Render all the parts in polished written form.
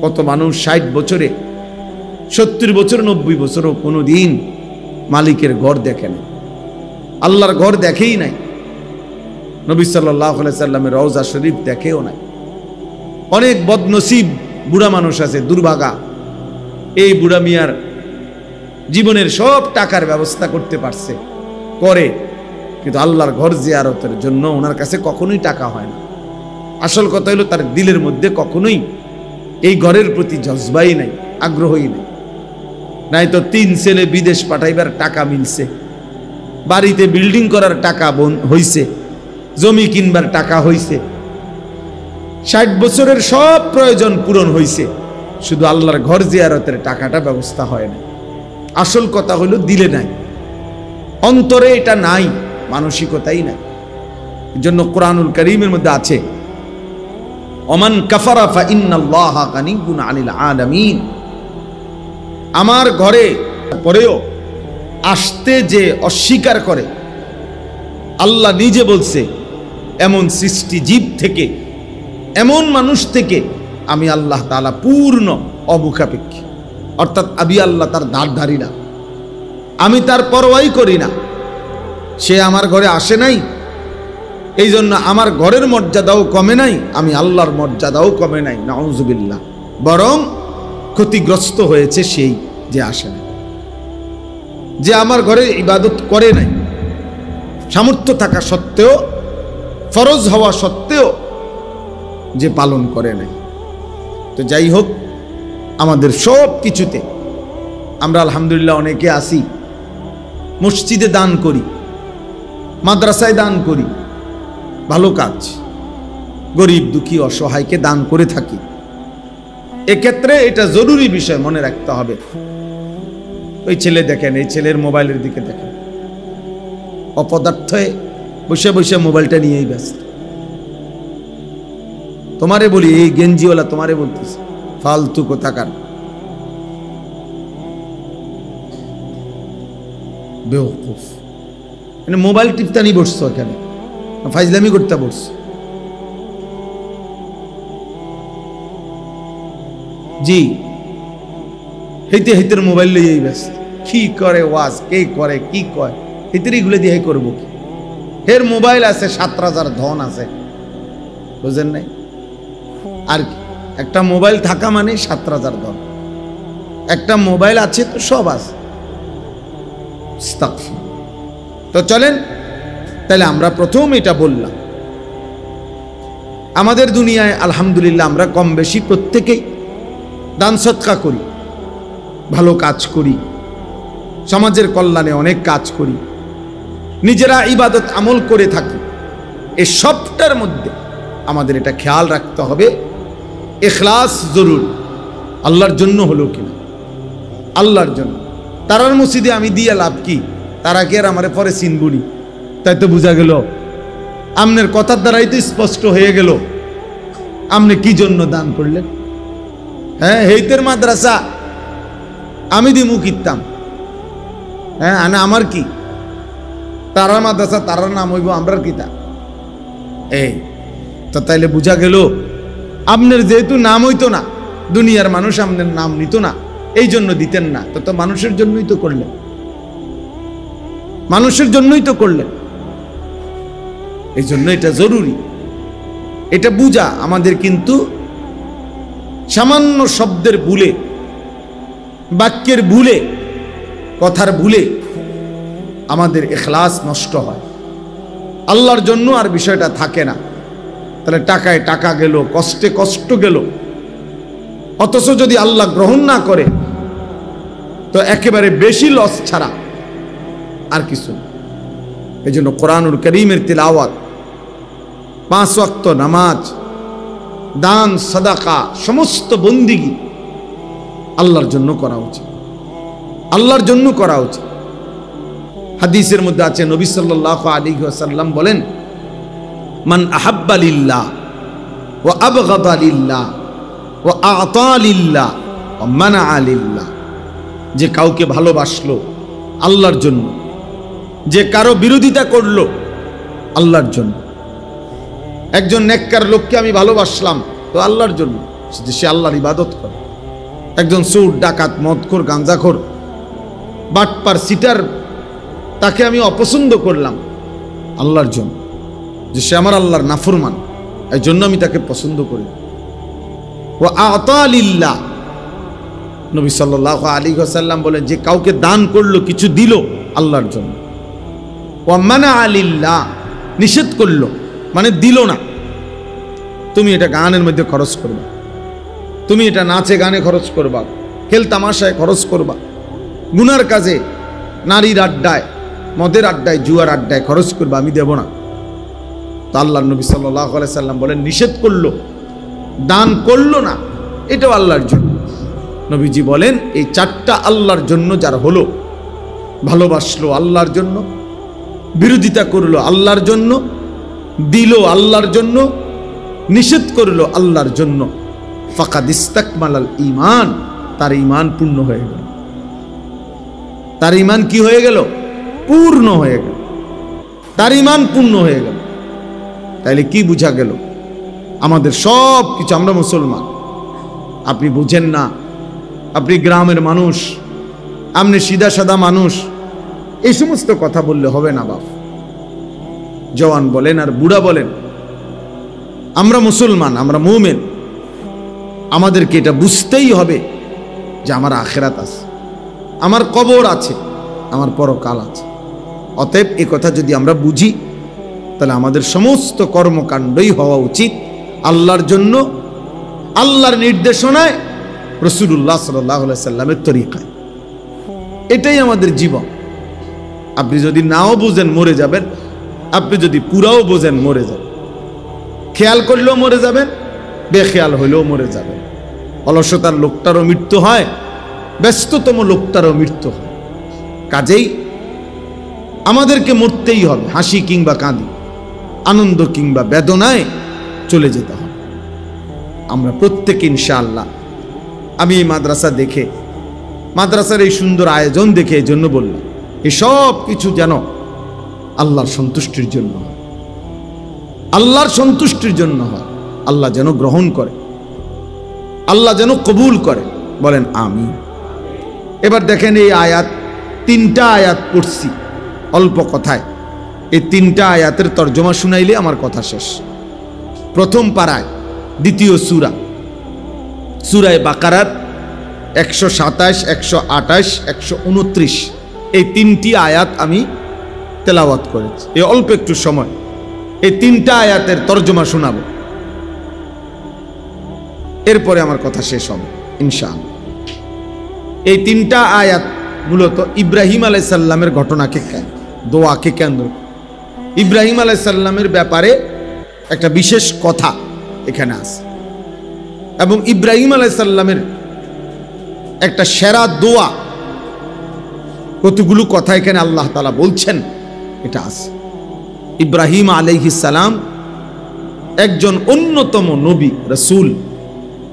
কত মানুষ 60 বছরে, 70 বছর, 90 বছরও কোনোদিন মালিকের ঘর দেখে না, আল্লাহর ঘর দেখেই নাই, নবী সাল্লাল্লাহু আলাইহি সাল্লামের রওজা শরীফ দেখেও নাই। অনেক বদনসিব বুড়া মানুষ আছে, দুর্ভাগা। এই বুড়া মিয়ার জীবনের সব টাকার ব্যবস্থা করতে পারছে, করে, কিন্তু আল্লাহর ঘর জিয়ারতের জন্য ওনার কাছে কখনোই টাকা হয় না। আসল কথা হলো তার দিলের মধ্যে কখনোই এই ঘরের প্রতি জজবাই নাই, আগ্রহই নাই। নাই তো 3 ছেলে বিদেশ পাঠাইবার টাকা মিলছে, বাড়িতে বিল্ডিং করার টাকা হইছে, জমি কিনবার টাকা হইছে, 60 বছরের সব প্রয়োজন পূরণ হইছে, শুধু আল্লাহর ঘর জিয়ারতের টাকাটা ব্যবস্থা হয় না। আসল কথা হলো দিলে নাই, অন্তরে এটা নাই, মানসিকতাই নাই। এজন্য কোরআনুল কারীমের মধ্যে আছে, ওমান কাফারা ফা ইন্নাল্লাহা গানিয়্যুন আনিল আলামিন। আমার ঘরে পরেও আসতে যে অস্বীকার করে, আল্লাহ নিজে বলছে, এমন সৃষ্টি জীব থেকে, এমন মানুষ থেকে আমি আল্লাহ তাআলা পূর্ণ অমুখাপেক্ষী। অর্থাৎ আমি আল্লাহ তার ধারধারি না, আমি তার পরোয়াই করি না। সে আমার ঘরে আসে নাই, এই জন্য আমার ঘরের মর্যাদাও কমে নাই, আমি আল্লাহর মর্যাদাও কমে নাই, নাউযুবিল্লাহ। বরং ক্ষতিগ্রস্ত হয়েছে সেই যে আসে না, যে আমার ঘরে ইবাদত করে নাই, সামর্থ্য থাকা সত্ত্বেও, ফরজ হওয়া সত্ত্বেও যে পালন করে নাই। তো যাই হোক, আমাদের সব কিছুতে আমরা আলহামদুলিল্লাহ অনেকে আসি, মসজিদে দান করি, মাদ্রাসায় দান করি, ভালো কাজ, গরিব দুঃখী অসহায়কে দান করে থাকি। এক্ষেত্রে এটা জরুরি বিষয় মনে রাখতে হবে। ওই ছেলে দেখেন, এই ছেলের মোবাইলের দিকে দেখেন, অপদার্থে বসে বসে মোবাইলটা নিয়েই ব্যস্ত। তোমারে বলি, এই গেঞ্জিওয়ালা তোমারে বলতেছে, ফালতু কোথাকার, বেওকুফ। মানে মোবাইল টিপতানি বসছো, এখানে ফাইজলামি করতে বসছো। জি, হেতে হেতের মোবাইল লইয়েই ব্যস্ত। কি করে ওয়াজ, কে করে, কি কয়, হেতের এগুলো দিয়ে করবো কি? হের মোবাইল আছে, 7,000 ধন আছে, বুঝেন নাই? আর কি, একটা মোবাইল থাকা মানে 7,000 ধন। একটা মোবাইল আছে তো সব আছে। তো চলেন, তাহলে আমরা প্রথম এটা বললাম, আমাদের দুনিয়ায় আলহামদুলিল্লাহ আমরা কম বেশি প্রত্যেকেই দান সদকা করি, ভালো কাজ করি, সমাজের কল্যাণে অনেক কাজ করি, নিজেরা ইবাদত আমল করে থাকি। এই সবটার মধ্যে আমাদের এটা খেয়াল রাখতে হবে, ইখলাস জরুরি। আল্লাহর জন্য হলো কিনা, আল্লাহর জন্য। তারার মসজিদে আমি দিয়ে লাভ কি? তারা কি আর আমারে পরে চিনবুনি? তাই তো বোঝা গেল, আমনের কথার দ্বারাই তো স্পষ্ট হয়ে গেল আপনি কি জন্য দান করলেন। হ্যাঁ, হেইতের মাদ্রাসা আমি দিমু কিতাম, হ্যাঁ, আমার কি? তারার মাদ্রাসা, তারার নাম হইব, আমরার কিতা। এই তো তাইলে বোঝা গেল আপনার যেহেতু নাম হইতো না, দুনিয়ার মানুষ আপনার নাম নিত না, এই জন্য দিতেন না। তো মানুষের জন্যই তো করলেন, মানুষের জন্যই তো করলেন। এই জন্য এটা জরুরি, এটা বুঝা আমাদের। কিন্তু সামান্য শব্দের ভুলে, বাক্যের ভুলে, কথার ভুলে আমাদের ইখলাস নষ্ট হয়, আল্লাহর জন্য আর বিষয়টা থাকে না। তাহলে টাকায় টাকা গেল, কষ্টে কষ্ট গেল, অথচ যদি আল্লাহ গ্রহণ না করে তো একেবারে বেশি লস ছাড়া আর কিছু। এই জন্য কোরআনুল কারীমের তিলাওয়াত, 5 ওয়াক্ত নামাজ, দান সাদাকা, সমস্ত বন্দিগি আল্লাহর জন্য করা উচিত, আল্লাহর জন্য করা উচিত। হাদিসের মধ্যে আছে, নবী সাল্লাল্লাহু আলাইহি ওয়াসাল্লাম বলেন, মান আহাব্বা লিল্লাহ ওয়া আবগাদা লিল্লাহ ওয়া আ'তা লিল্লাহ ওয়া মানা'a লিল্লাহ। যে কাউকে ভালোবাসলো আল্লাহর জন্য, যে কারো বিরোধিতা করলো আল্লাহর জন্য। একজন নেককার লোককে আমি ভালোবাসলাম তো আল্লাহর জন্য, করছে যে সে আল্লাহর ইবাদত করে। একজন চোর, ডাকাত, মদখোর, গাঁজাখোর, বাটপার, সিটার, তাকে আমি অপছন্দ করলাম আল্লাহর জন্য, যে সে আমার আল্লাহর নাফরমান, এই জন্য আমি তাকে পছন্দ করি। ও আতা লিল্লাহ, নবী সাল্লাল্লাহু আলাইহি ওয়াসাল্লাম বলেন যে কাউকে দান করলো, কিছু দিল আল্লাহর জন্য। ও মানা আলিল্লাহ, নিষেধ করলো মানে দিল না, তুমি এটা গানের মধ্যে খরচ করবা, তুমি এটা নাচে গানে খরচ করবা, খেল তামাশায় খরচ করবা, গুনার কাজে, নারীর আড্ডায়, মদের আড্ডায়, জুয়ার আড্ডায় খরচ করবা, আমি দেব না। তো আল্লাহর নবী সাল্লাল্লাহু আলাইহি সাল্লাম বলেন নিষেধ করলো, দান করলো না, এটাও আল্লাহর জন্য। নবীজি বলেন এই চারটা আল্লাহর জন্য যার হলো, ভালোবাসলো আল্লাহর জন্য, বিরোধিতা করলো আল্লাহর জন্য, দিল আল্লাহর জন্য, নিষেধ করলো আল্লাহর জন্য, ফাকাদ ইস্তাকমালাল ঈমান, তার ঈমান পূর্ণ হয়ে গেল। তার ঈমান কি হয়ে গেল? পূর্ণ হয়ে গেল, তার ঈমান পূর্ণ হয়ে গেল। তাইলে কি বুঝা গেল? আমাদের সব কিছু, আমরা মুসলমান, আপনি বুঝেন না, আপনি গ্রামের মানুষ, আপনি সিধা সাদা মানুষ, এই সমস্ত কথা বললে হবে না বাপ। জওয়ান বলেন আর বুড়া বলেন, আমরা মুসলমান, আমরা মুমিন, আমাদেরকে এটা বুঝতেই হবে যে আমার আখিরাত আছে, আমার কবর আছে, আমার পরকাল আছে। অতএব এই কথা যদি আমরা বুঝি, তাহলে আমাদের সমস্ত কর্মকাণ্ডই হওয়া উচিত আল্লাহর জন্য, আল্লাহর নির্দেশনায়, রাসূলুল্লাহ সাল্লাল্লাহু আলাইহি সাল্লামের তরিকায়। এটাই আমাদের জীবন। আপনি যদি নাও বুঝেন মরে যাবেন, আপনি যদি পুরাও বোঝেন মরে যাবেন, খেয়াল করলেও মরে যাবেন, বেখেয়াল হইলেও মরে যাবেন। অলসতার লোকটারও মৃত্যু হয়, ব্যস্ততম লোকটারও মৃত্যু হয়। কাজেই আমাদেরকে মরতেই হবে, হাসি কিংবা কাঁদি, আনন্দ কিংবা বেদনায় চলে যেতে হবে। আমরা প্রত্যেকে ইনশাআল্লাহ, আমি এই মাদ্রাসা দেখে, মাদ্রাসার এই সুন্দর আয়োজন দেখে এই জন্য বললাম, এই সব কিছু যেন আল্লাহর সন্তুষ্টির জন্য হয়, আল্লাহর সন্তুষ্টির জন্য হয়। আল্লাহ যেন গ্রহণ করে, আল্লাহ যেন কবুল করে, বলেন আমিন। এবার দেখেন এই আয়াত, তিনটা আয়াত পড়ছি অল্প কথায়, এই তিনটা আয়াতের তর্জমা শুনাইলে আমার কথা শেষ। প্রথম পারায়, দ্বিতীয় সূরা, সূরায়ে বাকারার 127, 128, 129, এই তিনটি আয়াত আমি তেলাওয়াত করেছি। এই অল্প একটু সময় এই তিনটা আয়াতের তর্জমা শোনাবো, এরপরে আমার কথা শেষ হবে ইনশাআল্লাহ। এই তিনটা আয়াত মূলত ইব্রাহিম আলাইহিস সালামের ঘটনাকে, দোয়াকে কেন্দ্র, ইব্রাহিম আলাইহিস সালামের ব্যাপারে একটা বিশেষ কথা এখানে আছে, এবং ইব্রাহিম আলাইহিস সালামের একটা সেরা দোয়া, কতগুলো কথা এখানে আল্লাহ তাআলা বলছেন এটা আছে। ইব্রাহিম আলাইহিস সালাম একজন অন্যতম নবী রাসূল,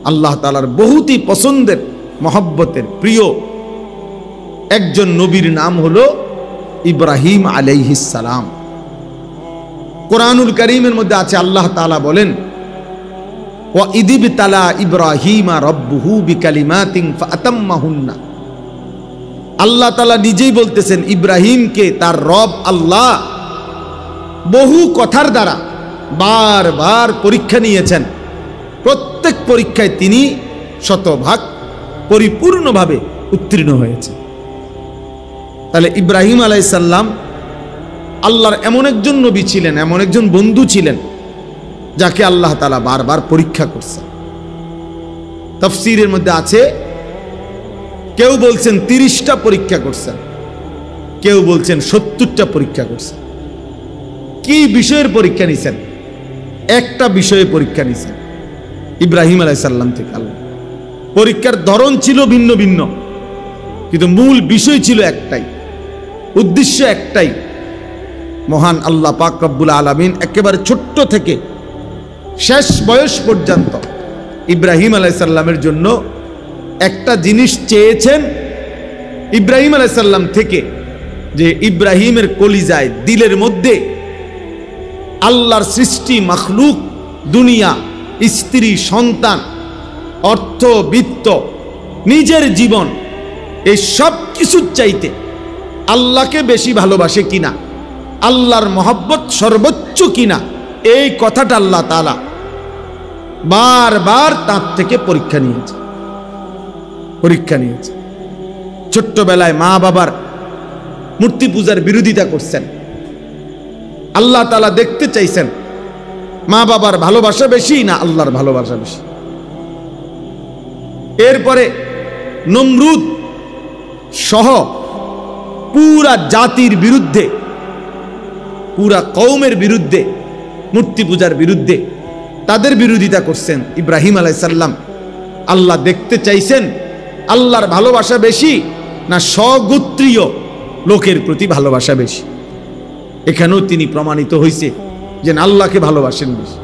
আল্লাহ তাআলার বহুতই পছন্দের, মহব্বতের, প্রিয় একজন নবীর নাম হলো ইব্রাহিম আলাইহিস সালাম। কোরআনুল কারীমের মধ্যে আছে, আল্লাহ তাআলা বলেন ওয়া ইযিবতালা ইব্রাহিমা রাব্বুহু বিকালিমাতিন ফাআতাম্মাহুন্না। আল্লাহ তাআলা নিজেই বলতেছেন ইব্রাহিমকে তার রব আল্লাহ বহু কথার দ্বারা বারবার পরীক্ষা নিয়েছেন, প্রত্যেক পরীক্ষায় তিনি শতভাগ পরিপূর্ণভাবে উত্তীর্ণ হয়েছে। তাহলে ইব্রাহিম আলাইহিস সালাম আল্লাহর এমন একজন নবী ছিলেন, এমন একজন বন্ধু ছিলেন, যাকে আল্লাহ তাআলা বারবার পরীক্ষা করছেন। তাফসীরের মধ্যে আছে, কেউ বলছেন 30টা পরীক্ষা করছেন, কেউ বলছেন 70টা পরীক্ষা করছেন। কি বিষয়ের পরীক্ষা নিছেন? একটা বিষয়ে পরীক্ষা নিছেন ইব্রাহিম আলাইহিস সালাম থেকে। আল্লাহ পরীক্ষার ধরন ছিল ভিন্ন ভিন্ন, কিন্তু মূল বিষয় ছিল একটাই, উদ্দেশ্য একটাই। মহান আল্লাহ পাক রব্বুল আলামিন একেবারে ছোট্ট থেকে শেষ বয়স পর্যন্ত ইব্রাহিম আলাইহিস সালামের জন্য একটা জিনিস চেয়েছেন ইব্রাহিম আলাইহিস সালাম থেকে, যে ইব্রাহিমের কলিজায়, দিলের মধ্যে আল্লাহর সৃষ্টি, মাখলুক, দুনিয়া, স্ত্রী, সন্তান অর্থ, বিত্ত, নিজের জীবন, এই সব কিছুর চাইতে আল্লাহকে বেশি ভালোবাসে কিনা, আল্লাহর মহব্বত সর্বোচ্চ কিনা, এই কথাটা আল্লাহ তাআলা বারবার তার থেকে পরীক্ষা নিয়েছে। ছোট্টবেলায় মা বাবার মূর্তি পূজার বিরোধিতা করছেন, আল্লাহ তাআলা দেখতে চাইছেন মা বাবার ভালোবাসা বেশি না আল্লাহর ভালোবাসা বেশি। এরপরে নমরুদ সহ পুরা জাতির বিরুদ্ধে, পুরা কওমের বিরুদ্ধে, মূর্তি পূজার বিরুদ্ধে তাদের বিরোধিতা করছেন ইব্রাহিম আলাইহিস সালাম। আল্লাহ দেখতে চাইছেন আল্লাহর ভালোবাসা বেশি না স্বগোত্রীয় লোকের প্রতি ভালোবাসা বেশি। এখানেও তিনি প্রমাণিত হয়েছে যে আল্লাহকে ভালোবাসেন বেশি।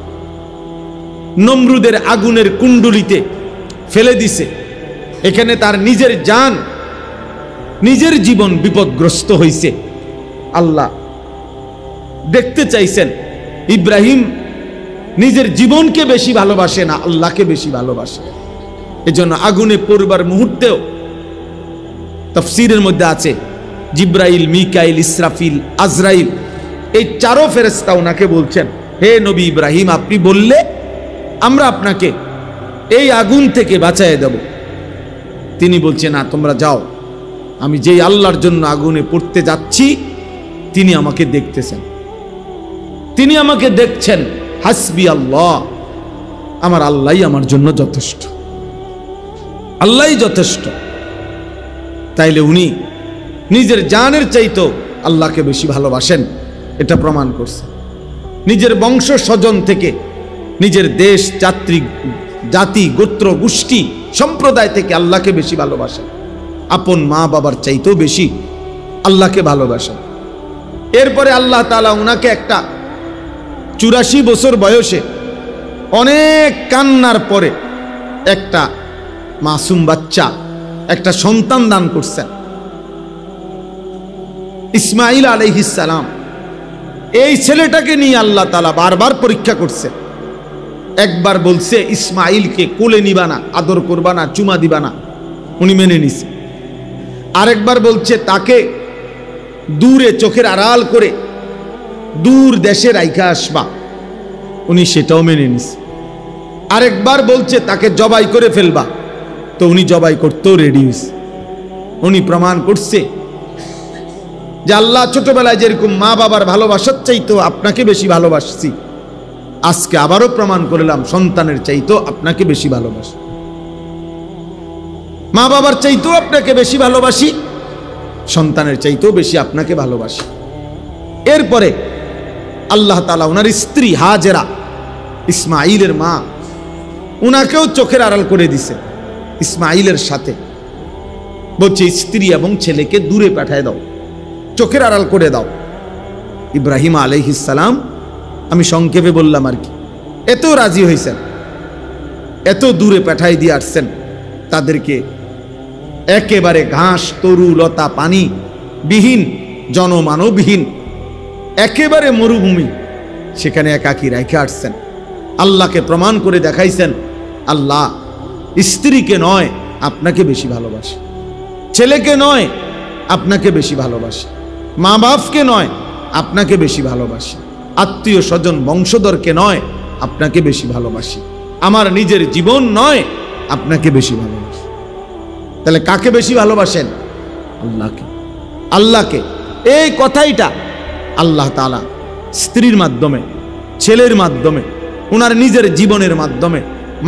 নমরুদের আগুনের কুণ্ডলিতে ফেলে দিছে, এখানে তার নিজের জান, নিজের জীবন বিপদগ্রস্ত হয়েছে। আল্লাহ দেখতে চাইছেন ইব্রাহিম নিজের জীবনকে বেশি ভালোবাসে না আল্লাহকে বেশি ভালোবাসে। এজন্য আগুনে পড়বার মুহূর্তেও তাফসীরের মধ্যে আছে জিব্রাইল, মিকাইল, ইসরাফিল, আজরাইল, এই চারো ফেরেশতা ওনাকে বলছেন, হে নবী ইব্রাহিম, আপনি বললে আমরা আপনাকে এই আগুন থেকে বাঁচায় দেব। তিনি বলছেন, না, তোমরা যাও, আমি যেই আল্লাহর জন্য আগুনে পড়তে যাচ্ছি তিনি আমাকে দেখতেছেন, তিনি আমাকে দেখছেন। হাসবি আল্লাহ, আমার আল্লাহই আমার জন্য যথেষ্ট, আল্লাহই যথেষ্ট। তাইলে উনি নিজের জানের চাইতেও আল্লাহকে বেশি ভালোবাসেন, এটা প্রমাণ করছে। নিজের বংশ স্বজন থেকে, নিজের দেশ, জাতি, গোত্র, গোষ্ঠী, সম্প্রদায় থেকে আল্লাহকে বেশি ভালোবাসেন। আপন মা বাবার চাইতেও বেশি আল্লাহকে ভালোবাসেন। এরপরে আল্লাহ তাআলা উনাকে একটা 84 বছর বয়সে অনেক কান্নার পরে একটা মাসুম বাচ্চা, একটা সন্তান দান করছেন, ইসমাঈল আলাইহিস সালাম। এই ছেলেটাকে নিয়ে আল্লাহ তাআলা বারবার পরীক্ষা করছে। একবার বলছে ইসমাঈলকে কোলে নিবা না, আদর করবা না, চুমা দিবা না, উনি মেনে নিছে। আরেকবার বলছে তাকে দূরে চোখের আড়াল করে দূর দেশে রাইখা আসবা, উনি সেটাও মেনে নিছে। আরেকবার বলছে তাকে জবাই করে ফেলবা, তো উনি জবাই করতেও রেডি হয়েছে। উনি প্রমাণ করছে যে আল্লাহ ছোটবেলায় যেরকম মা বাবার ভালোবাসার চাইতেও আপনাকে বেশি ভালোবাসছি, আজকে আবারও প্রমাণ করলাম সন্তানের চাইতেও আপনাকে বেশি ভালোবাসি, মা বাবার চাইতেও আপনাকে বেশি ভালোবাসি, সন্তানের চাইতেও বেশি আপনাকে ভালোবাসি। এরপরে আল্লাহ তাআলা ওনার স্ত্রী হাজেরা, ইসমাঈলের মা, উনাকেও চোখের আড়াল করে দিছে ইসমাঈলের সাথে। বলছে স্ত্রী এবং ছেলেকে দূরে পাঠায় দাও, চোখের আড়াল করে দাও। ইব্রাহিম আলাইহিস সালাম, আমি সংক্ষেপে বললাম আর কি, এত রাজি হয়েছেন, এত দূরে পাঠাই দিয়ে আসছেন তাদেরকে। একেবারে ঘাস, তরু, লতা, পানি বিহীন, জনমানবহীন একেবারে মরুভূমি, সেখানে একাকী রেখে আসছেন। আল্লাহকে প্রমাণ করে দেখাইছেন আল্লাহ স্ত্রীকে নয় আপনাকে বেশি ভালোবাসে, ছেলেকে নয় আপনাকে বেশি ভালোবাসে, মা বাপকে নয় আপনাকে বেশি ভালোবাসি, আত্মীয় স্বজন বংশধরকে নয় আপনাকে বেশি ভালোবাসি, আমার নিজের জীবন নয় আপনাকে বেশি ভালোবাসি। তাহলে কাকে বেশি ভালোবাসেন? আল্লাহকে। আল্লাহকে। এই কথাইটা আল্লাহ তাআলা স্ত্রীর মাধ্যমে, ছেলের মাধ্যমে, ওনার নিজের জীবনের মাধ্যমে,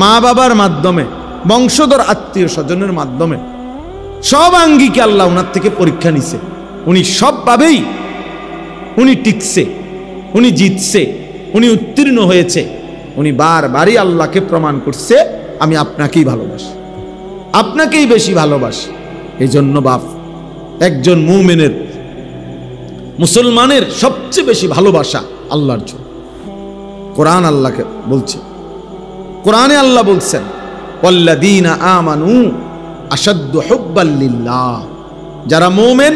মা বাবার মাধ্যমে, বংশধর আত্মীয় স্বজনের মাধ্যমে সব আঙ্গিকে আল্লাহ ওনার থেকে পরীক্ষা নিছে। উনি সবভাবেই উনি টিকছে, উনি জিতছে, উনি উত্তীর্ণ হয়েছে। উনি বারবারই আল্লাহকে প্রমাণ করছে আমি আপনাকেই ভালোবাসি, আপনাকেই বেশি ভালোবাসি। এই জন্য বাপ, একজন মুমিনের, মুসলমানের সবচেয়ে বেশি ভালোবাসা আল্লাহর জন্য। কোরআন আল্লাহকে বলছে, কোরআনে আল্লাহ বলছেন ওয়াল্লাযীনা আমানু আশাদ্দু হুব্বাল লিল্লাহ, যারা মুমিন,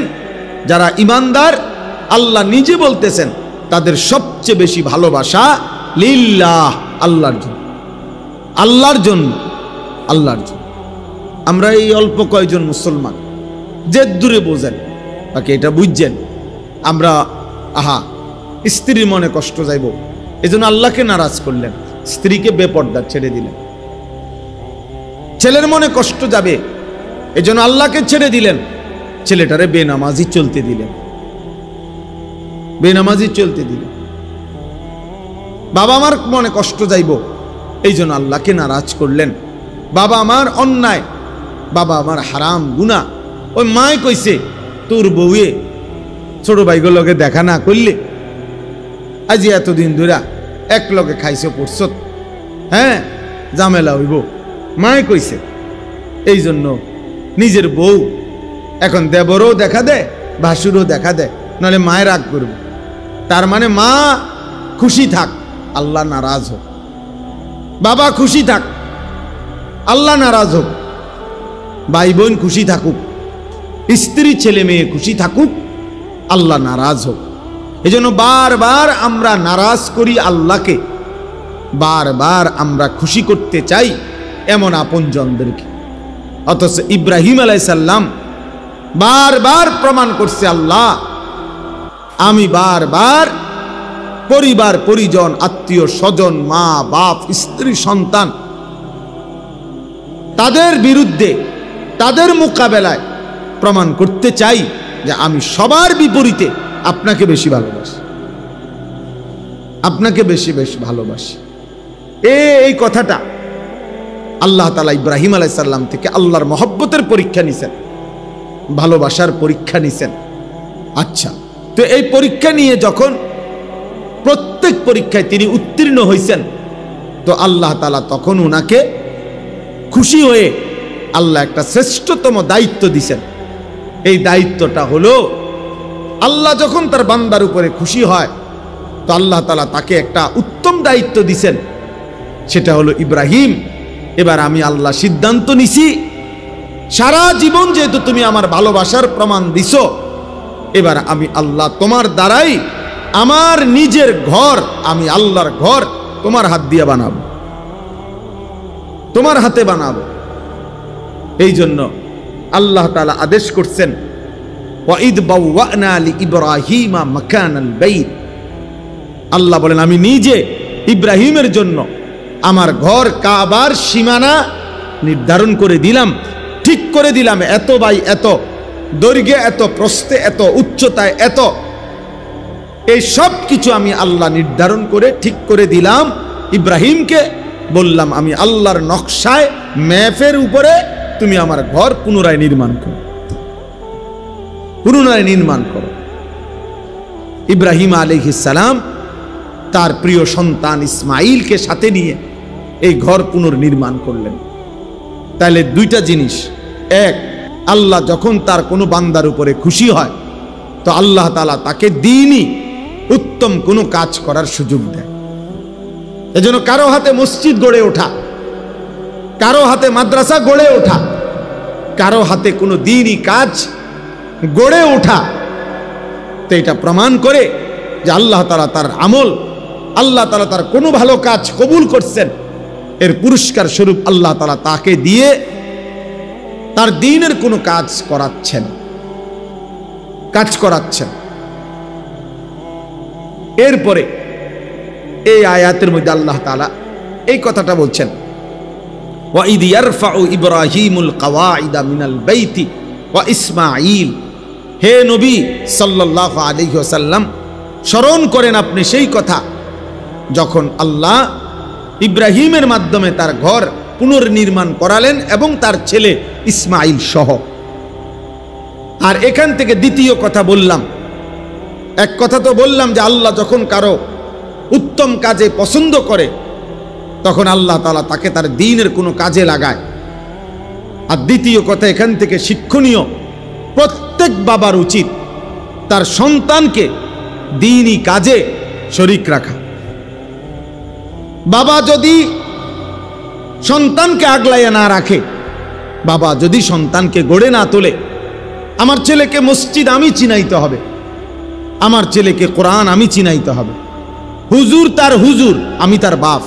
যারা ঈমানদার, আল্লাহ নিজে বলতেছেন তাদের সবচেয়ে বেশি ভালোবাসা লিল্লাহ, আল্লাহর জন্য। আল্লাহর জন্য আল্লাহর জন্য। আমরা এই অল্প কয়েকজন মুসলমান যে দূরে বোঝেন, বাকি এটা বুঝছেন আমরা স্ত্রীর মনে কষ্ট যাইব এজন্য আল্লাহকে নারাজ করলেন, স্ত্রীকে বেপর্দা ছেড়ে দিলেন। ছেলের মনে কষ্ট যাবে এজন্য আল্লাহকে ছেড়ে দিলেন, ছেলেটারে বেনামাজি চলতে দিলেন, বেনামাজি চলতে দিলেন। বাবা আমার মনে কষ্ট যাইব এই জন্য আল্লাহকে নারাজ করলেন। বাবা আমার অন্যায়, বাবা আমার হারাম গুনাহ, ওই মায় কইছে তোর বউয়ে ছোট ভাইগুলোকে দেখা না করলে আজি এতদিন ধরে এক লগে খাইছে পড়ছ, হ্যাঁ ঝামেলা হইব, মায় কইছে। এই জন্য নিজের বউ এখন দেবরও দেখা দেয়, ভাসুরও দেখা দেয়, নাহলে মায়ের রাগ করব। তার মানে মা খুশি থাক, আল্লাহ নারাজ হোক, বাবা খুশি থাক, আল্লাহ নারাজ হোক, ভাই বোন খুশি থাকুক, স্ত্রী ছেলে মেয়ে খুশি থাকুক, আল্লাহ নারাজ হোক। এই জন্য বারবার আমরা নারাজ করি আল্লাহকে, বারবার আমরা খুশি করতে চাই এমন আপনজনদেরকে। অথচ ইব্রাহিম আলাইহিস সালাম বারবার প্রমাণ করছে, আল্লাহ আমি বারবার পরিবার পরিজন আত্মীয় স্বজন মা বাপ স্ত্রী সন্তান তাদের বিরুদ্ধে তাদের মোকাবেলায় প্রমাণ করতে চাই যে আমি সবার বিপরীতে আপনাকে বেশি ভালোবাসি, আপনাকে বেশি বেশি ভালোবাসি। এই কথাটা আল্লাহ তাআলা ইব্রাহিম আলাইহিস সালাম থেকে আল্লাহর মহব্বতের পরীক্ষা নিছেন, ভালোবাসার পরীক্ষা নিছেন। আচ্ছা, তো এই পরীক্ষা নিয়ে যখন প্রত্যেক পরীক্ষায় তিনি উত্তীর্ণ হয়েছেন, তো আল্লাহ তাআলা তখন ওনাকে খুশি হয়ে আল্লাহ একটা শ্রেষ্ঠতম দায়িত্ব দিছেন। এই দায়িত্বটা হলো, আল্লাহ যখন তার বান্দার উপরে খুশি হয় তো আল্লাহ তাআলা তাকে একটা উত্তম দায়িত্ব দিছেন। সেটা হলো, ইব্রাহিম এবার আমি আল্লাহ সিদ্ধান্ত নিছি, সারা জীবন যেহেতু তুমি আমার ভালোবাসার প্রমাণ দিছো, এবার আমি আল্লাহ তোমার দ্বারাই আমার নিজের ঘর, আমি আল্লাহর ঘর তোমার হাত দিয়ে বানাবো, তোমার হাতে বানাবো। এই জন্য আল্লাহ তাআলা আদেশ করছেন, ওয়াইদ বাওয়ানা লিইব্রাহিমা মাকানাল বাইত। আল্লাহ বলেন আমি নিজে ইব্রাহিমের জন্য আমার ঘর কাবার সীমানা নির্ধারণ করে দিলাম, ঠিক করে দিলাম, এত বাই এত, দৈর্ঘ্যে এত, প্রস্থে এত, উচ্চতায় এত, এই সব কিছু আমি আল্লাহ নির্ধারণ করে ঠিক করে দিলাম। ইব্রাহিমকে বললাম আমি আল্লাহর নকশায় ম্যাপের উপরে তুমি আমার ঘর পুনরায় নির্মাণ করো, পুনরায় নির্মাণ করো। ইব্রাহিম আলাইহিস সালাম তার প্রিয় সন্তান ইসমাইলকে সাথে নিয়ে এই ঘর পুনর্নির্মাণ করলেন। তাহলে দুইটা জিনিস, এক, আল্লাহ যখন তার কোনো বান্দার উপরে খুশি হয় তো আল্লাহ তাআলা তাকে দ্বীনি উত্তম কোনো কাজ করার সুযোগ দেয়। এজন্য কারো হাতে মসজিদ গড়ে ওঠা, কারো হাতে মাদ্রাসা গড়ে ওঠা, কারো হাতে কোনো দ্বীনি কাজ গড়ে ওঠা, তো এটা প্রমাণ করে যে আল্লাহ তাআলা তার আমল, আল্লাহ তাআলা তার কোনো ভালো কাজ কবুল করছেন, এর পুরস্কার স্বরূপ আল্লাহ তাআলা তাকে দিয়ে তার দ্বীনের কোনো কাজ করাচ্ছেন। এরপরে এই আয়াতের মধ্যে আল্লাহ তাআলা এই কথাটা বলছেন, ওয়াইদ ইয়ারফাউ ইব্রাহিমুল কাওয়াইদা মিনাল বাইতি ওয়া ইসমাঈল। হে নবী সাল্লাল্লাহু আলাইহি ওয়াসাল্লাম, স্মরণ করেন আপনি সেই কথা যখন আল্লাহ ইব্রাহিমের মাধ্যমে তার ঘর পুনর্নির্মাণ করালেন এবং তার ছেলে ইসমাঈল সহ। আর এখান থেকে দ্বিতীয় কথা বললাম, এক কথা তো বললাম যে আল্লাহ যখন কারো উত্তম কাজে পছন্দ করে তখন আল্লাহ তাআলা তাকে তার দ্বীনের কোনো কাজে লাগায়। আর দ্বিতীয় কথা এখান থেকে শিক্ষণীয়, প্রত্যেক বাবার উচিত তার সন্তানকে দ্বীনি কাজে শরীক রাখা। বাবা যদি সন্তানকে আগলাইয়া না রাখে, বাবা যদি সন্তানকে গড়ে না তোলে, আমার ছেলেকে মসজিদ আমি চিনাইতে হবে, আমার ছেলেকে কোরআন আমি চিনাইতে হবে, হুজুর তার হুজুর, আমি তার বাপ,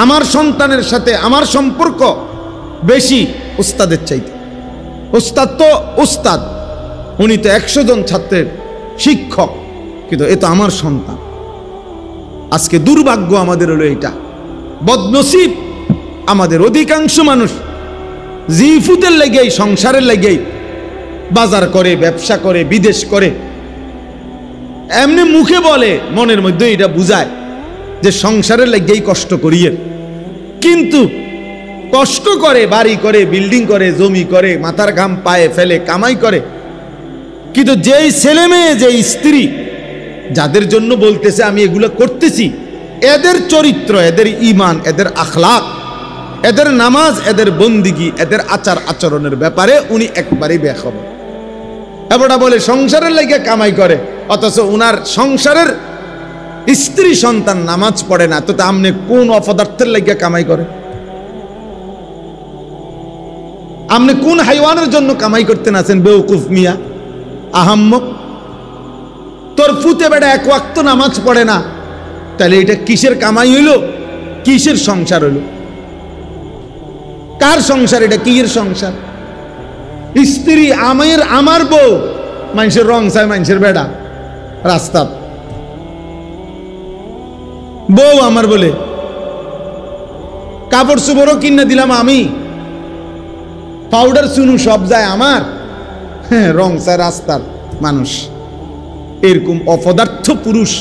আমার সন্তানের সাথে আমার সম্পর্ক বেশি উস্তাদের চাইতে। উস্তাদ তো উস্তাদ, উনি তো 100 জন ছাত্রের শিক্ষক, কিন্তু এ তো আমার সন্তান। আজকে দুর্ভাগ্য আমাদের হলো এটা, বদনসিব আমাদের অধিকাংশ মানুষ জিফুতের লেগেই, সংসারের লেগেই বাজার করে, ব্যবসা করে, বিদেশ করে, এমনি মুখে বলে, মনের মধ্যে এটা বুঝায় যে সংসারের লেগেই কষ্ট করিয়ে, কিন্তু কষ্ট করে, বাড়ি করে, বিল্ডিং করে, জমি করে, মাথার ঘাম পায়ে ফেলে কামাই করে, কিন্তু যেই ছেলে মেয়ে, যেই স্ত্রী, যাদের জন্য বলতেছে আমি এগুলো করতেছি, এদের চরিত্র, এদের ঈমান, এদের আখলাক, এদের নামাজ, এদের বন্দিগি, এদের আচার আচরণের ব্যাপারে উনি একবারেই বেখবর। এবারটা বলে সংসারের লাগে কামাই করে, অথচ উনার সংসারের স্ত্রী সন্তান নামাজ পড়ে না, তো আমনে কোন অপদার্থের লাগে কামাই করে? আপনি কোন হাইওয়ানের জন্য কামাই করতে আছেন? বেউকুফ মিয়া, আহাম্মক। তোর ফুতে বেটা 1 ওয়াক্ত নামাজ পড়ে না, তাহলে এটা কিসের কামাই হইল? কিসের সংসার হইল? কার সংসার এটা? কিসের সংসার? স্ত্রী আমার বউ, মানুষের রং চায়, মানুষের বেড়া রাস্তা, বউ আমার বলে, কাপড় চোপড়ও কিনে দিলাম আমি, পাউডার চুনু সব যায় আমার, হ্যাঁ, রং চায় রাস্তার মানুষ। এরকম অপদার্থ পুরুষ,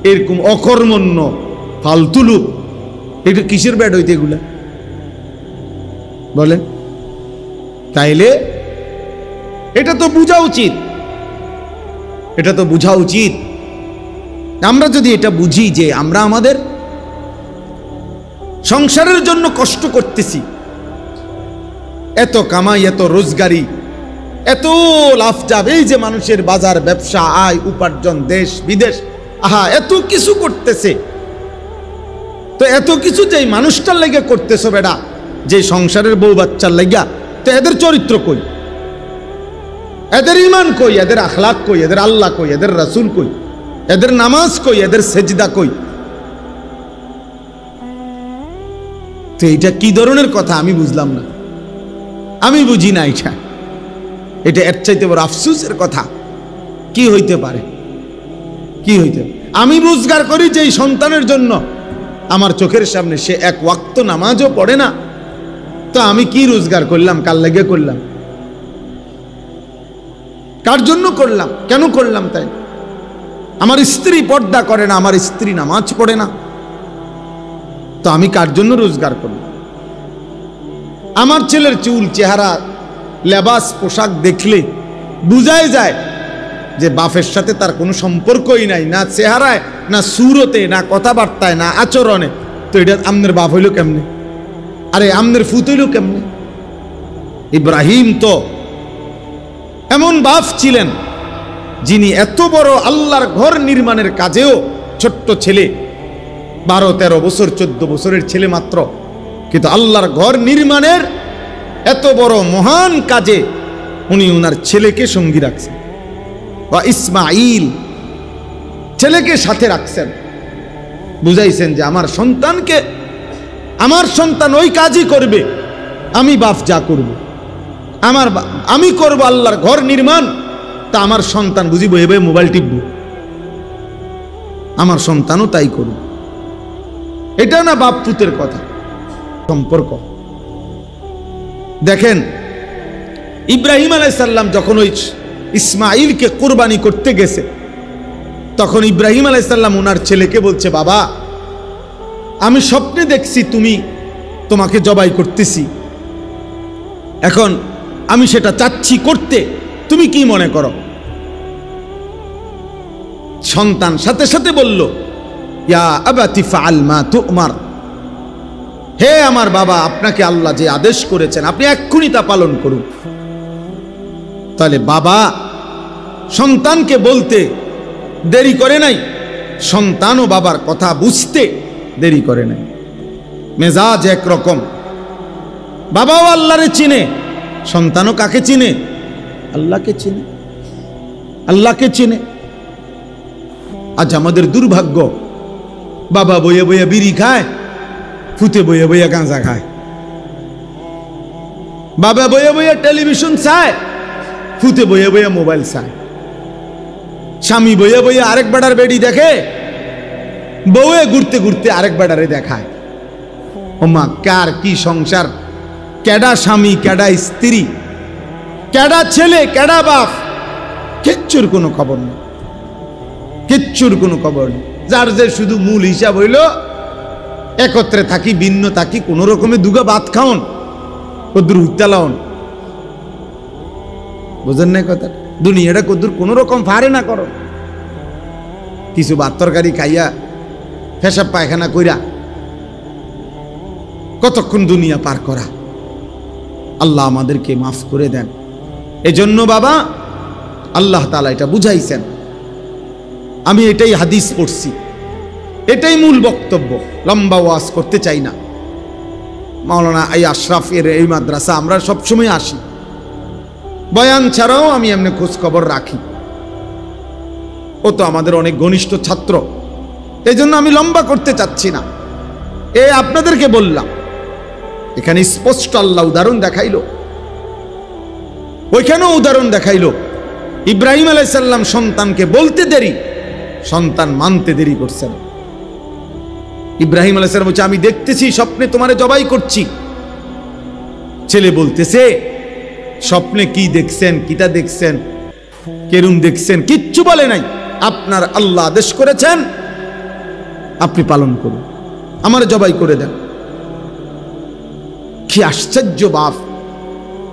এরকম অকর্মণ্য ফালতু লোক, এটা কিসের ব্যাড হইতে এগুলা বলেন? তাইলে এটা তো বোঝা উচিত, এটা তো বোঝা উচিত। আমরা যদি এটা বুঝি যে আমরা আমাদের সংসারের জন্য কষ্ট করতেছি, এত কামাই, এত রোজগারি, এত লাভ যাবে, এই যে মানুষের বাজার, ব্যবসা, আয়, উপার্জন, দেশ বিদেশ, আহা, এত কিছু করতেছে, তো এত কিছু যে মানুষটার লেগে করতেছো বেটা, যে সংসারের বউ বাচ্চার লেগা, তো এদের চরিত্র কই? এদের ঈমান কই? এদের আখলাক কই? এদের আল্লাহ কই? এদের রাসূল কই? এদের নামাজ কই? এদের সেজদা কই? তো এটা কি ধরনের কথা আমি বুঝলাম না, আমি বুঝি না। এটা এর চাইতে বড় আফসোসের কথা কি হইতে পারে? কি হইতে? আমি রোজগার করি যে সন্তানের জন্য, আমার চোখের সামনে সে 1 ওয়াক্ত নামাজও পড়ে না, তো আমি কি রোজগার করলাম? কার লেগে করলাম? কার জন্য করলাম? কেন করলাম? তাই আমার স্ত্রী পর্দা করে না, আমার স্ত্রী নামাজ পড়ে না, তো আমি কার জন্য রোজগার করলাম? আমার ছেলের চুল, চেহারা, লেবাস, পোশাক দেখলে বুঝাই যায় যে বাপের সাথে তার কোনো সম্পর্কই নাই, না চেহারায়, না সুরতে, না কথাবার্তায়, না আচরণে। তো এটা আমনের বাপ হইল কেমনে? আরে আমনের ফুত হইল কেমনে? ইব্রাহিম তো এমন বাপ ছিলেন যিনি এত বড় আল্লাহর ঘর নির্মাণের কাজেও, ছোট্ট ছেলে, 12-13 বছর, 14 বছরের ছেলে মাত্র, কিন্তু আল্লাহর ঘর নির্মাণের এত বড় মহান কাজে উনি ওনার ছেলেকে সঙ্গী রাখছেন, বা ইসমাইল ছেলেকে সাথে রাখছেন, বুঝাইছেন যে আমার সন্তানকে, আমার সন্তান ওই কাজই করবে, আমি বাপ যা করব, আমি করব আল্লাহর ঘর নির্মাণ, তা আমার সন্তান বুঝিব এভাবে মোবাইল টিপব, আমার সন্তানও তাই করবে। এটা না বাপ পুতের কথা, সম্পর্ক। দেখেন ইব্রাহিম আলাইহিস সালাম যখন ওই ইসমাইলকে কুরবানি করতে গেছে, তখন ইব্রাহিম আলাইহিস সালাম ওনার ছেলেকে বলছে, বাবা, আমি স্বপ্নে দেখছি তোমাকে জবাই করতেছি, এখন আমি সেটা চাচ্ছি করতে, তুমি কি মনে করো? সন্তান সাথে সাথে বলল, ইয়া আবাতি ফাআল মা তু'মার, হে আমার বাবা, আপনাকে আল্লাহ যে আদেশ করেছেন আপনি এক্ষুনি তা পালন করুন। তাহলে বাবা সন্তানকে বলতে দেরি করে নাই, সন্তানও বাবার কথা বুঝতে দেরি করে নাই। মেজাজ একরকম, বাবাও আল্লাহরে চিনে, সন্তানও কাকে চিনে? আল্লাহকে চিনে, আল্লাহকে চিনে। আজ আমাদের দুর্ভাগ্য, বাবা বইয়ে বইয়ে বিড়ি খায়, ফুতে বইয়ে বইয়ে গাঁজা খায়, বাবা বইয়ে বইয়ে টেলিভিশন চায়, ফুতে বইয়ে বইয়ে মোবাইল চায়, স্বামী বইয়ে বইয়ে আরেক বেড়ার বেড়ি দেখে, বউয়ে ঘুরতে ঘুরতে আরেক বেড়ারে দেখায়। ওমা কার কি সংসার, কেডা স্বামী কেডা স্ত্রী, কেডা ছেলে কেডা বাপ, কিচ্ছুর কোনো খবর নেই, কিচ্ছুর কোনো খবর নেই। যার যে শুধু মূল হিসাব হইল একত্রে থাকি, ভিন্ন থাকি, কোন রকমে দুগা ভাত খাওন, কদ্দুর উত্তালাওন। বুঝেন না কথা? দুনিয়াটা কদ্দুর কোন রকম ফারে না করো, কিছু ভাত তরকারি খাইয়া পেশাব পায়খানা কইরা কতক্ষণ দুনিয়া পার করা। আল্লাহ আমাদেরকে মাফ করে দেন। এজন্য বাবা আল্লাহ তাআলা এটা বুঝাইছেন। আমি এটাই হাদিস পড়ছি, এটাই মূল বক্তব্য, লম্বা ওয়াজ করতে চাই না। মাওলানা আশরাফ এর এই মাদ্রাসা আমরা সবসময় আসি, বয়ান ছাড়াও আমি এমনি খোঁজ খবর রাখি। ও তো আমাদের অনেক ঘনিষ্ঠ ছাত্র, এই জন্য আমি লম্বা করতে চাচ্ছি না। আপনাদেরকে বললাম, এখানে স্পষ্ট আল্লাহ উদাহরণ দেখাইলো, ওইখানেও উদাহরণ দেখাইলো। ইব্রাহিম আলাইহিস সালাম সন্তানকে বলতে দেরি, সন্তান মানতে দেরি করছে না। ইব্রাহিম আলাইহিস সালাম বলছে, আমি দেখতেছি স্বপ্নে তোমারে জবাই করছি। ছেলে বলতেছে, স্বপ্নে কি দেখছেন, কিটা দেখছেন, কেরুম দেখছেন, কিচ্ছু বলে নাই। আপনার আল্লাহ আদেশ করেছেন, আপনি পালন করুন, আমার জবাই করে দেন। কি আশ্চর্য বাপ!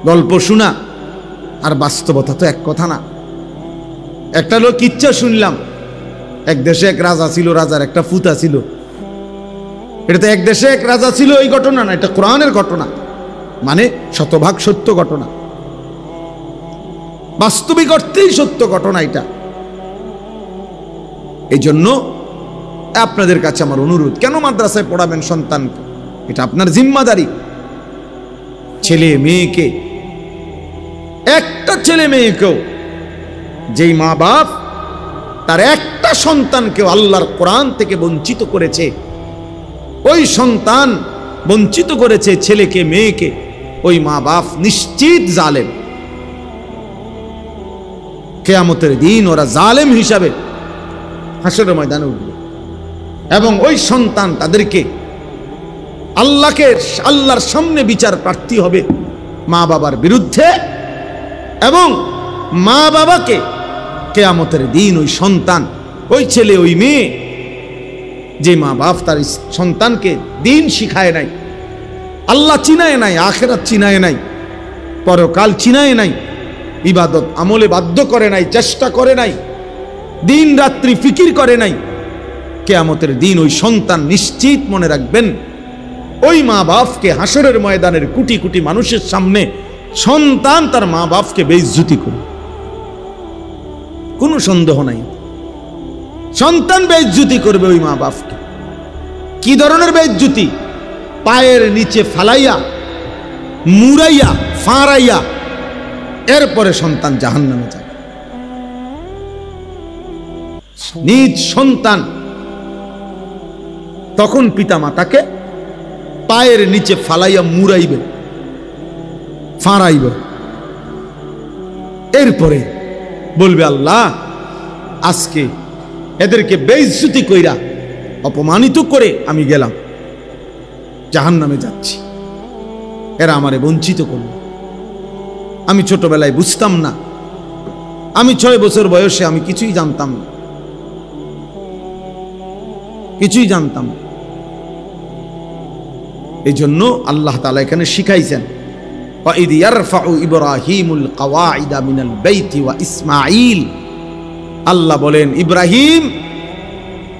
গল্প শোনা আর বাস্তবতা তো এক কথা না। একটা লোক কিচ্ছা শুনলাম, এক দেশে এক রাজা ছিল, রাজার একটা ফুতা ছিল। এটা তো এক দেশে এক রাজা ছিল এই ঘটনা না, এটা কোরআনের ঘটনা, মানে শতভাগ সত্য ঘটনা, বাস্তবিক অর্থেই সত্য ঘটনা এটা। এই জন্য আপনাদের কাছে আমার অনুরোধ, কেন মাদ্রাসায় পড়াবেন সন্তানকে? এটা আপনার জিম্মাদারি। ছেলে মেয়েকে, একটা ছেলে মেয়েকেও, যেই মা বাপ তার একটা সন্তানকেও আল্লাহর কোরআন থেকে বঞ্চিত করেছে, ওই সন্তান বঞ্চিত করেছে ছেলেকে মেয়েকে, ওই মা বাপ নিশ্চিত জালেম। কিয়ামতের দিন ওরা জালেম হিসাবে হাসরের ময়দানে উঠবে, এবং ওই সন্তান তাদেরকে আল্লাহর সামনে বিচার প্রার্থী হবে মা বাবার বিরুদ্ধে, এবং মা বাবাকে কিয়ামতের দিন ওই সন্তান, ওই ছেলে ওই মেয়ে, যে মা বাপ তার সন্তানকে দিন শিখায় নাই, আল্লাহ চিনায় নাই, আখিরাত চিনায় নাই, পরকাল চিনায় নাই, ইবাদত আমলে বাধ্য করে নাই, চেষ্টা করে নাই, দিন রাত্রি ফিকির করে নাই, কিয়ামতের দিন ওই সন্তান নিশ্চিত মনে রাখবেন, ওই মা বাপকে হাসরের ময়দানের কোটি কোটি মানুষের সামনে সন্তান তার মা বাপকে বেইজ্জতি করবে, কোনো সন্দেহ নাই। সন্তান বেইজ্জতি করবে ওই মা বাপকে। কি ধরনের বেইজ্জতি? পায়ের নিচে ফালাইয়া, মুরাইয়া, ফাঁড়াইয়া, এরপরে সন্তান জাহান্নামে যায়। নিজ সন্তান তখন পিতা মাতাকে পায়ের নিচে ফালাইয়া মুরাইবে, ফাঁড়াইবে, এরপরে বলবে, আল্লাহ আজকে এদেরকে বেইজ্জতি কইরা, অপমানিত করে আমি গেলাম, জাহান্নামে যাচ্ছি, এরা আমারে বঞ্চিত করল। আমি ছোটবেলায় বুঝতাম না, আমি 6 বছর বয়সে আমি কিছুই জানতাম না, কিছুই জানতাম। এই জন্য আল্লাহ তাআলা এখানে শিখাইছেন, وَإِذْ يَرْفَعُ إِبْرَاهِيمُ الْقَوَاعِدَ مِنَ الْبَيْتِ وَإِسْمَاعِيلُ, আল্লাহ বলেন ইব্রাহিম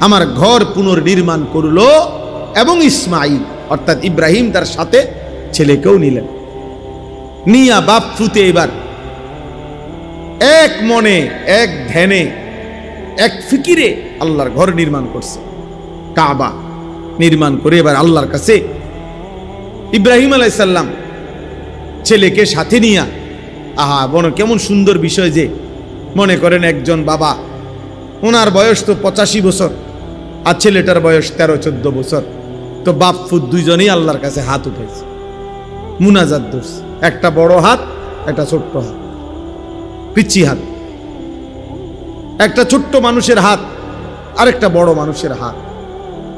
আমার ঘর পুনর্নির্মাণ করলো, এবং ইসমাইল অর্থাৎ ইব্রাহিম তার সাথে ছেলেকেও নিলেন, নিয়া বাপ ফুতে এবার এক মনে, এক ধ্যানে, এক ফিকিরে আল্লাহর ঘর নির্মাণ করছে, কাবা নির্মাণ করে এবার আল্লাহর কাছে ইব্রাহিম আলাইহিস সালাম ছেলেকে সাথে নিয়া, আহা বড় কেমন সুন্দর বিষয় যে, মনে করেন একজন বাবা, ওনার বয়স তো 85 বছর, আর ছেলেটার বয়স 13-14 বছর, তো বাপ ফুত দুইজনেই আল্লাহর কাছে হাত উঠেছে, মুনাজাত ধরছে। একটা বড় হাত, একটা ছোট্ট হাত, পিচ্ছি হাত। একটা ছোট্ট মানুষের হাত আর একটা বড় মানুষের হাত।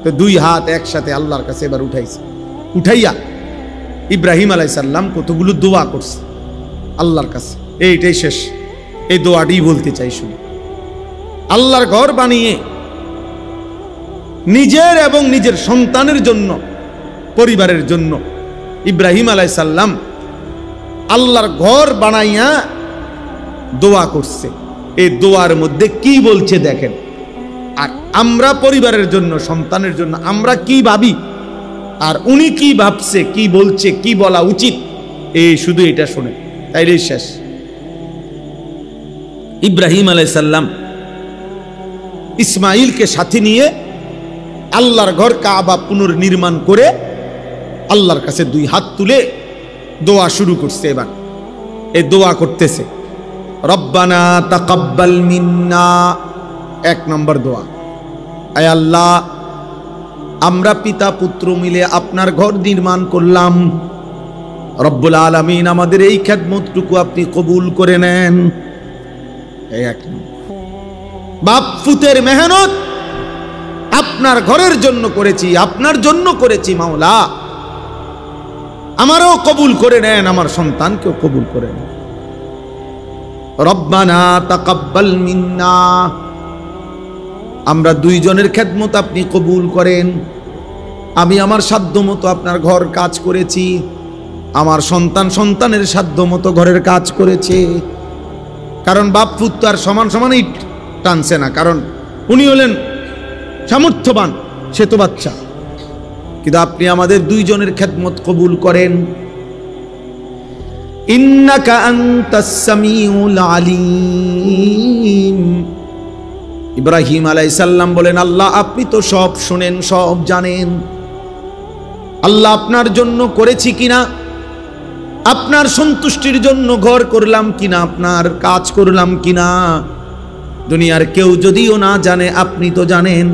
তো দুই হাত একসাথে আল্লাহর কাছে এবার উঠাইছে। উঠাইয়া ইব্রাহিম আলাইহিস সালাম কতগুলো দোয়া করছে আল্লাহর কাছে। এইটাই শেষ, এই দোয়াটি বলতে চাই শুনে। আল্লাহর ঘর বানিয়ে নিজের এবং নিজের সন্তানের জন্য, পরিবারের জন্য ইব্রাহিম আলাইহিস সালাম আল্লাহর ঘর বানাইয়া দোয়া করছে। এই দোয়ার মধ্যে কি বলছে দেখেন। আর আমরা পরিবারের জন্য, সন্তানের জন্য আমরা কি ভাবি, আর উনি কি ভাবছে, কি বলছে, কি বলা উচিত, এই শুধু এটা শুনে, তাইলে শেষ। ইব্রাহিম আলাইহিস সালাম ইসমাইলকে সাথে নিয়ে আল্লাহর ঘর কাবা পুনর্নির্মাণ করে আল্লাহর কাছে দুই হাত তুলে দোয়া শুরু করছে। এবার এই দোয়া করতেছে, রব্বানা তাকাব্বাল মিন্না। এক নম্বর দোয়া, আয় আল্লাহ, আমরা পিতা পুত্র মিলে আপনার ঘর নির্মাণ করলাম। রব্বুল আলামিন আমাদের এই খেদমতটুকু আপনি কবুল করে নেন। এই এক নম্বর। বাপ পুতের মেহনত আপনার ঘরের জন্য করেছি, আপনার জন্য করেছি মাওলা, আমারও কবুল করে নেন, আমার সন্তানকেও কবুল করে নেন। রব্বানা তাকাব্বাল মিন্না, আমরা দুইজনের খেদমত আপনি কবুল করেন। আমি আমার সাধ্য মতো আপনার ঘর কাজ করেছি, আমার সন্তানের সাধ্য মতো ঘরের কাজ করেছে। কারণ বাপ পুত্র আর সমান সমানই টানছে না, কারণ উনি হলেন সামর্থ্যবান, সে তো বাচ্চা। কিন্তু আপনি আমাদের দুইজনের খেদমত কবুল করেন। ইন্নাকা আনতাস সামিউল আলিম। ইব্রাহিম আলাইহিস সালাম বলেন, আল্লাহ আপনি তো সব শুনেন, সব জানেন। আল্লাহ আপনার জন্য করেছি কিনা, আপনার সন্তুষ্টির জন্য ঘর করলাম কিনা, আপনার কাজ করলাম কিনা, দুনিয়ার কেউ যদিও না জানে আপনি তো জানেন।